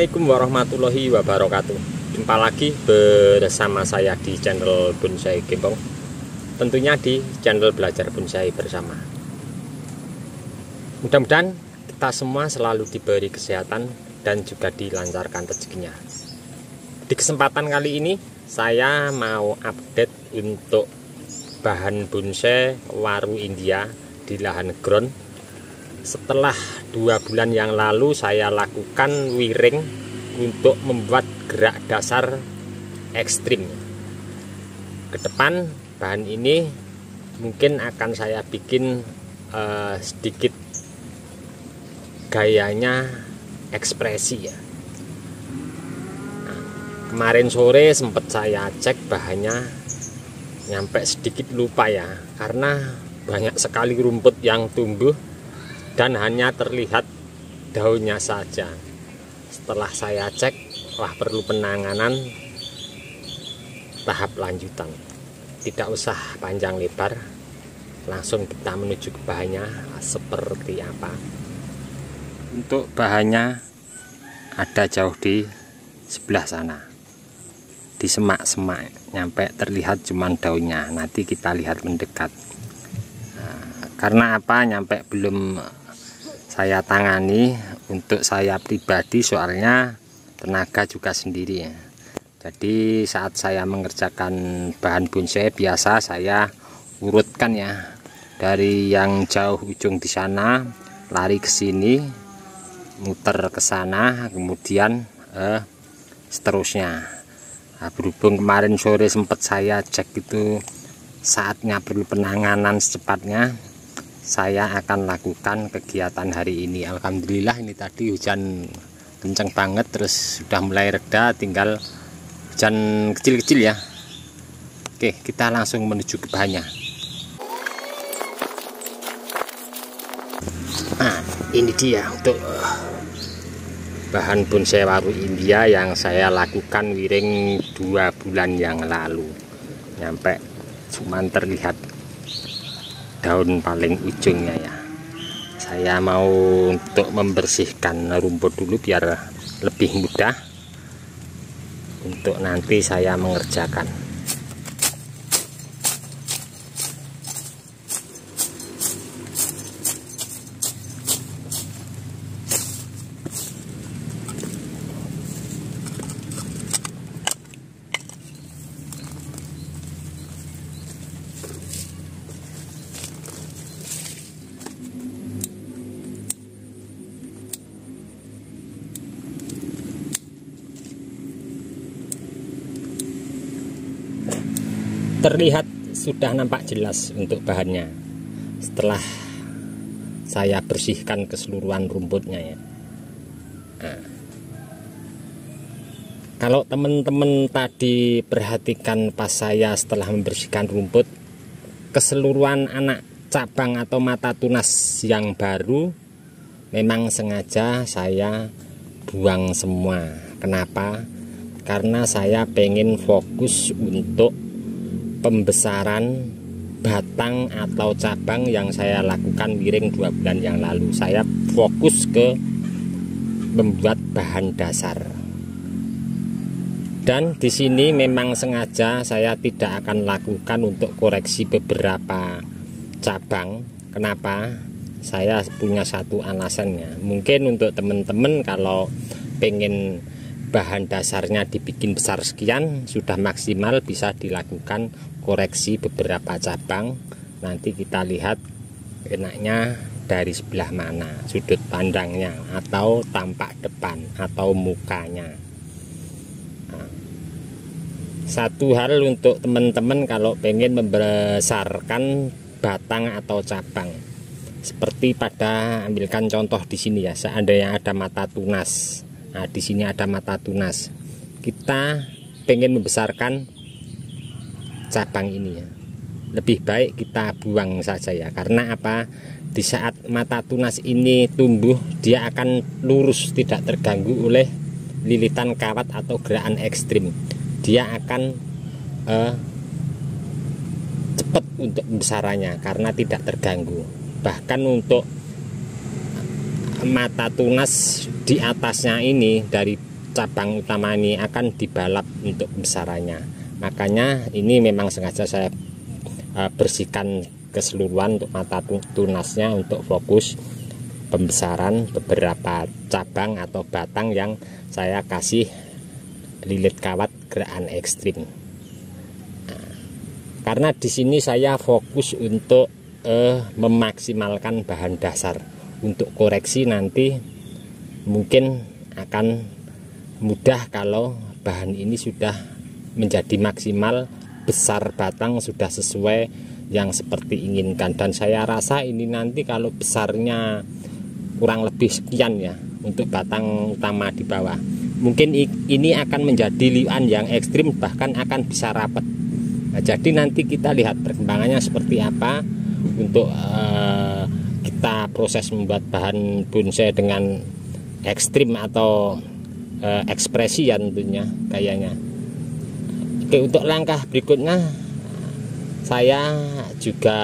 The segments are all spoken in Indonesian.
Assalamualaikum warahmatullahi wabarakatuh. Jumpa lagi bersama saya di channel Bonsai Gembong. Tentunya di channel Belajar Bonsai Bersama. Mudah-mudahan kita semua selalu diberi kesehatan dan juga dilancarkan rezekinya. Di kesempatan kali ini saya mau update untuk bahan bonsai waru India di lahan ground. Setelah 2 bulan yang lalu saya lakukan wiring untuk membuat gerak dasar ekstrim. Ke depan bahan ini mungkin akan saya bikin sedikit gayanya ekspresi ya. Nah, kemarin sore sempat saya cek bahannya, nyampe sedikit lupa ya, karena banyak sekali rumput yang tumbuh dan hanya terlihat daunnya saja. Setelah saya cek, wah perlu penanganan tahap lanjutan. Tidak usah panjang lebar, langsung kita menuju ke bahannya seperti apa. Untuk bahannya ada jauh di sebelah sana, di semak-semak, nyampe terlihat cuman daunnya. Nanti kita lihat mendekat. Nah, karena apa nyampe belum saya tangani untuk saya pribadi, soalnya tenaga juga sendiri ya. Jadi saat saya mengerjakan bahan bonsai biasa saya urutkan ya, dari yang jauh ujung di sana lari ke sini, muter ke sana, kemudian seterusnya. Nah, berhubung kemarin sore sempat saya cek itu saatnya perlu penanganan secepatnya, saya akan lakukan kegiatan hari ini. Alhamdulillah ini tadi hujan kencang banget, terus sudah mulai reda, tinggal hujan kecil-kecil ya. Oke, kita langsung menuju ke bahannya. Nah, ini dia untuk bahan bonsai waru India yang saya lakukan wiring 2 bulan yang lalu. Nyampe cuman terlihat daun paling ujungnya ya. Saya mau untuk membersihkan rumput dulu biar lebih mudah untuk nanti saya mengerjakan. Terlihat sudah nampak jelas untuk bahannya setelah saya bersihkan keseluruhan rumputnya ya. Nah, kalau teman-teman tadi perhatikan pas saya setelah membersihkan rumput, keseluruhan anak cabang atau mata tunas yang baru memang sengaja saya buang semua. Kenapa? Karena saya pengen fokus untuk pembesaran batang atau cabang yang saya lakukan wiring 2 bulan yang lalu. Saya fokus ke membuat bahan dasar. Dan di sini memang sengaja saya tidak akan lakukan untuk koreksi beberapa cabang. Kenapa? Saya punya satu alasannya. Mungkin untuk teman-teman kalau pengen bahan dasarnya dibikin besar sekian, sudah maksimal, bisa dilakukan koreksi beberapa cabang. Nanti kita lihat enaknya dari sebelah mana sudut pandangnya, atau tampak depan atau mukanya. Nah, satu hal untuk teman-teman kalau pengen membesarkan batang atau cabang, seperti pada, ambilkan contoh di sini ya, seandainya ada mata tunas. Nah, di sini ada mata tunas. Kita pengen membesarkan cabang ini ya. Lebih baik kita buang saja ya. Karena apa? Di saat mata tunas ini tumbuh, dia akan lurus, tidak terganggu oleh lilitan kawat atau gerakan ekstrim. Dia akan cepat untuk pembesarannya karena tidak terganggu. Bahkan untuk mata tunas di atasnya ini, dari cabang utama ini akan dibalap untuk pembesarannya. Makanya ini memang sengaja saya bersihkan keseluruhan untuk mata tunasnya untuk fokus pembesaran beberapa cabang atau batang yang saya kasih lilit kawat gerakan ekstrim. Karena di sini saya fokus untuk memaksimalkan bahan dasar. Untuk koreksi nanti mungkin akan mudah kalau bahan ini sudah menjadi maksimal, besar batang sudah sesuai yang seperti inginkan. Dan saya rasa ini nanti kalau besarnya kurang lebih sekian ya untuk batang utama di bawah, mungkin ini akan menjadi liuan yang ekstrim, bahkan akan bisa rapat. Nah, jadi nanti kita lihat perkembangannya seperti apa untuk kita proses membuat bahan bonsai dengan ekstrim atau ekspresi ya tentunya kayaknya. Oke, untuk langkah berikutnya saya juga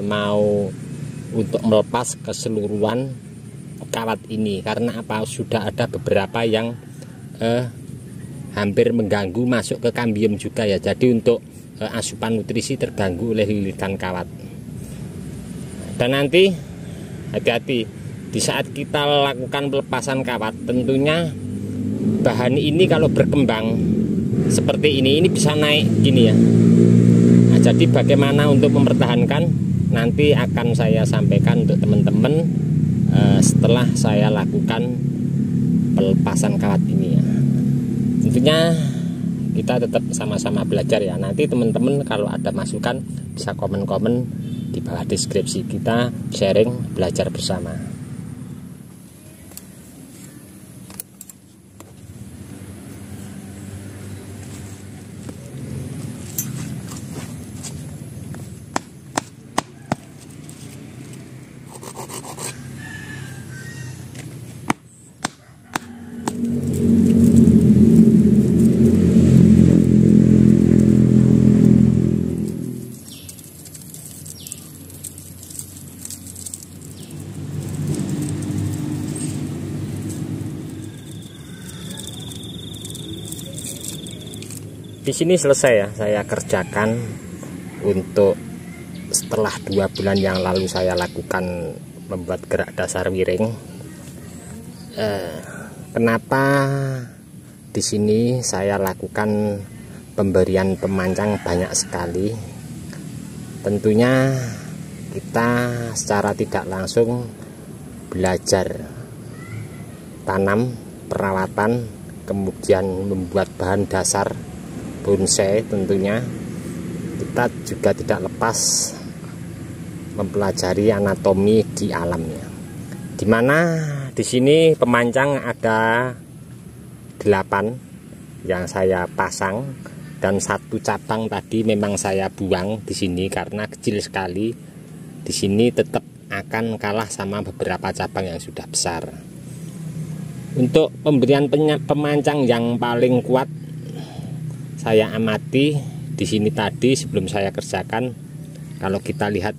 mau untuk melepas keseluruhan kawat ini, karena apa, sudah ada beberapa yang hampir mengganggu masuk ke kambium juga ya. Jadi untuk asupan nutrisi terganggu oleh lilitan kawat. Dan nanti hati-hati di saat kita lakukan pelepasan kawat, tentunya bahan ini kalau berkembang seperti ini bisa naik gini ya. Nah, jadi bagaimana untuk mempertahankan nanti akan saya sampaikan untuk teman-teman setelah saya lakukan pelepasan kawat ini ya. Tentunya kita tetap sama-sama belajar ya. Nanti teman-teman kalau ada masukan bisa komen-komen di bawah deskripsi, kita sharing belajar bersama. Di sini selesai ya saya kerjakan untuk setelah 2 bulan yang lalu saya lakukan membuat gerak dasar miring. Kenapa di sini saya lakukan pemberian pemancang banyak sekali? Tentunya kita secara tidak langsung belajar tanam, perawatan, kemudian membuat bahan dasar bonsai. Tentunya kita juga tidak lepas mempelajari anatomi di alamnya, dimana di sini pemancang ada 8 yang saya pasang, dan 1 cabang tadi memang saya buang di sini karena kecil sekali. Di sini tetap akan kalah sama beberapa cabang yang sudah besar. Untuk pemberian pemancang yang paling kuat saya amati di sini tadi sebelum saya kerjakan. Kalau kita lihat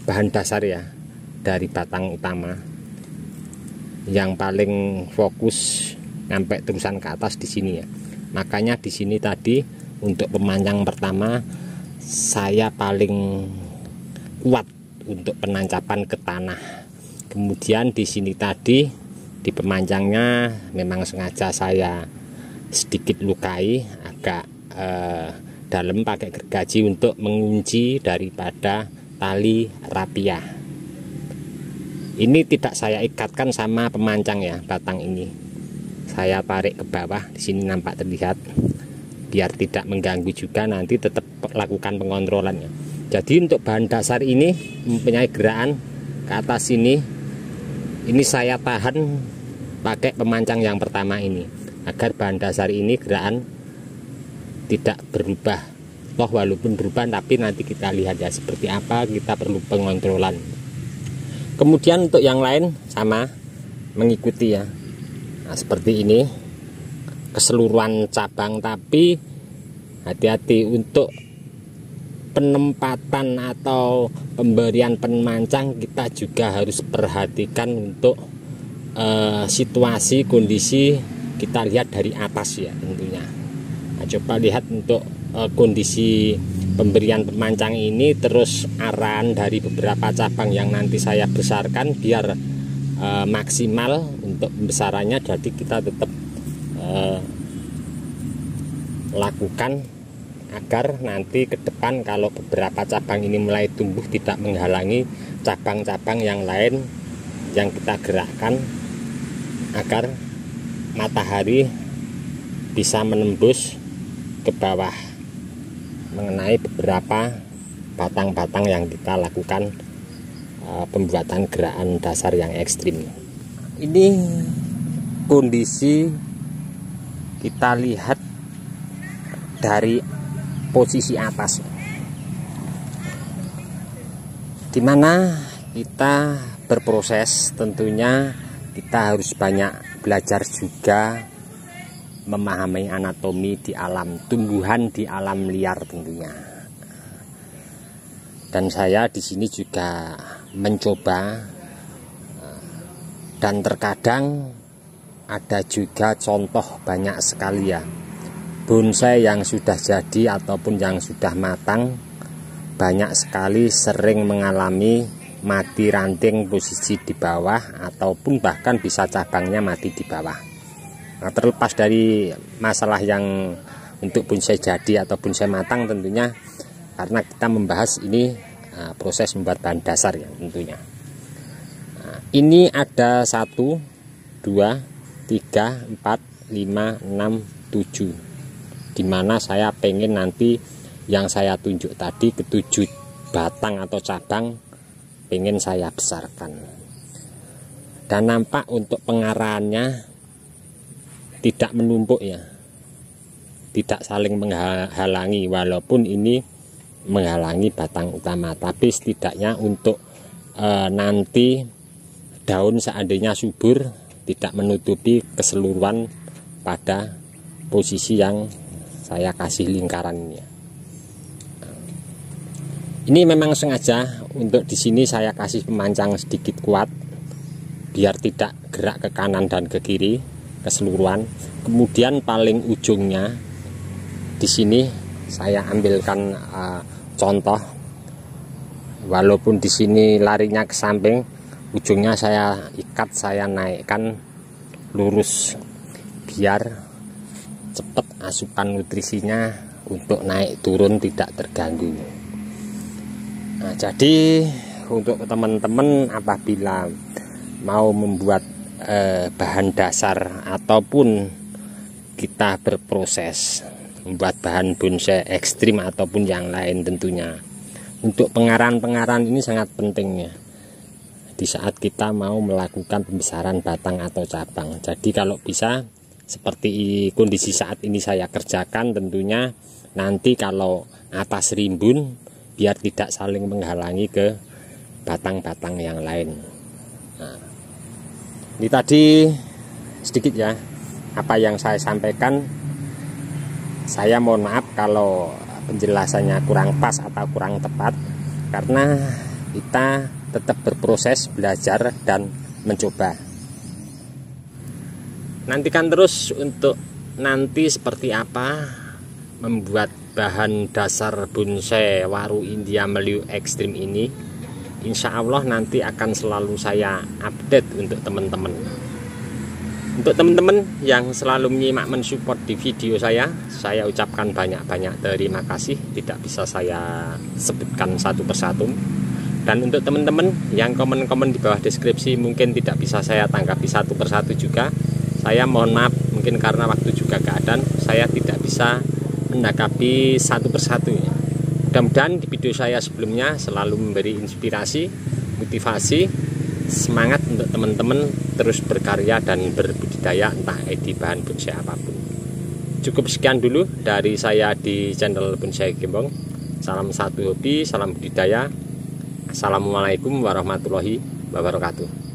bahan dasar ya dari batang utama, yang paling fokus sampai terusan ke atas di sini ya. Makanya di sini tadi untuk pemancang pertama saya paling kuat untuk penancapan ke tanah. Kemudian di sini tadi di pemancangnya memang sengaja saya sedikit lukai agak dalam pakai gergaji untuk mengunci daripada tali rapia. Ini tidak saya ikatkan sama pemancang ya, batang ini saya tarik ke bawah, di sini nampak terlihat, biar tidak mengganggu juga, nanti tetap lakukan pengontrolannya. Jadi untuk bahan dasar ini mempunyai gerakan ke atas ini saya tahan pakai pemancang yang pertama ini, agar bahan dasar ini gerakan tidak berubah. Toh walaupun berubah tapi nanti kita lihat ya seperti apa, kita perlu pengontrolan. Kemudian untuk yang lain sama mengikuti ya. Nah, seperti ini keseluruhan cabang, tapi hati-hati untuk penempatan atau pemberian pemancang, kita juga harus perhatikan untuk situasi kondisi kita lihat dari atas ya tentunya. Nah, coba lihat untuk kondisi pemberian pemancang ini, terus arahan dari beberapa cabang yang nanti saya besarkan biar maksimal untuk pembesarannya. Jadi kita tetap lakukan agar nanti ke depan kalau beberapa cabang ini mulai tumbuh tidak menghalangi cabang-cabang yang lain yang kita gerakkan, agar matahari bisa menembus ke bawah mengenai beberapa batang-batang yang kita lakukan pembuatan gerakan dasar yang ekstrim. Ini kondisi kita lihat dari posisi atas, dimana kita berproses. Tentunya kita harus banyak belajar juga memahami anatomi di alam tumbuhan, di alam liar tentunya. Dan saya di sini juga mencoba, dan terkadang ada juga contoh banyak sekali ya, bonsai yang sudah jadi ataupun yang sudah matang, banyak sekali sering mengalami mati ranting posisi di bawah, ataupun bahkan bisa cabangnya mati di bawah. Nah, terlepas dari masalah yang untuk bonsai jadi atau bonsai matang tentunya, karena kita membahas ini proses membuat bahan dasar ya tentunya. Nah, ini ada 1, 2, 3, 4, 5, 6, 7, dimana saya pengen nanti yang saya tunjuk tadi ke-7 batang atau cabang pengen saya besarkan. Dan nampak untuk pengarahannya tidak menumpuk ya, tidak saling menghalangi, walaupun ini menghalangi batang utama, tapi setidaknya untuk nanti daun seandainya subur tidak menutupi keseluruhan pada posisi yang saya kasih lingkaran ini. Ini memang sengaja untuk di sini saya kasih pemancang sedikit kuat biar tidak gerak ke kanan dan ke kiri keseluruhan. Kemudian paling ujungnya di sini saya ambilkan contoh, walaupun di sini larinya ke samping, ujungnya saya ikat, saya naikkan lurus biar cepat asupan nutrisinya untuk naik turun tidak terganggu. Nah, jadi untuk teman-teman apabila mau membuat bahan dasar ataupun kita berproses membuat bahan bonsai ekstrim ataupun yang lain, tentunya untuk pengarahan ini sangat penting ya di saat kita mau melakukan pembesaran batang atau cabang. Jadi kalau bisa seperti kondisi saat ini saya kerjakan, tentunya nanti kalau atas rimbun biar tidak saling menghalangi ke batang-batang yang lain. Nah, ini tadi sedikit ya apa yang saya sampaikan. Saya mohon maaf kalau penjelasannya kurang pas atau kurang tepat, karena kita tetap berproses, belajar dan mencoba. Nantikan terus untuk nanti seperti apa membuat bahan dasar bonsai waru India Melayu ekstrim ini. Insya Allah nanti akan selalu saya update untuk teman-teman. Untuk teman-teman yang selalu menyimak, mensupport di video saya ucapkan banyak-banyak terima kasih. Tidak bisa saya sebutkan satu persatu. Dan untuk teman-teman yang komen-komen di bawah deskripsi mungkin tidak bisa saya tanggapi satu persatu juga, saya mohon maaf, mungkin karena waktu juga keadaan saya tidak bisa menanggapi satu persatu ya. Mudah-mudahan di video saya sebelumnya selalu memberi inspirasi, motivasi, semangat untuk teman-teman terus berkarya dan berbudidaya entah di bahan bonsai apapun. Cukup sekian dulu dari saya di channel Bonsai Gembong. Salam satu hobi, salam budidaya. Assalamualaikum warahmatullahi wabarakatuh.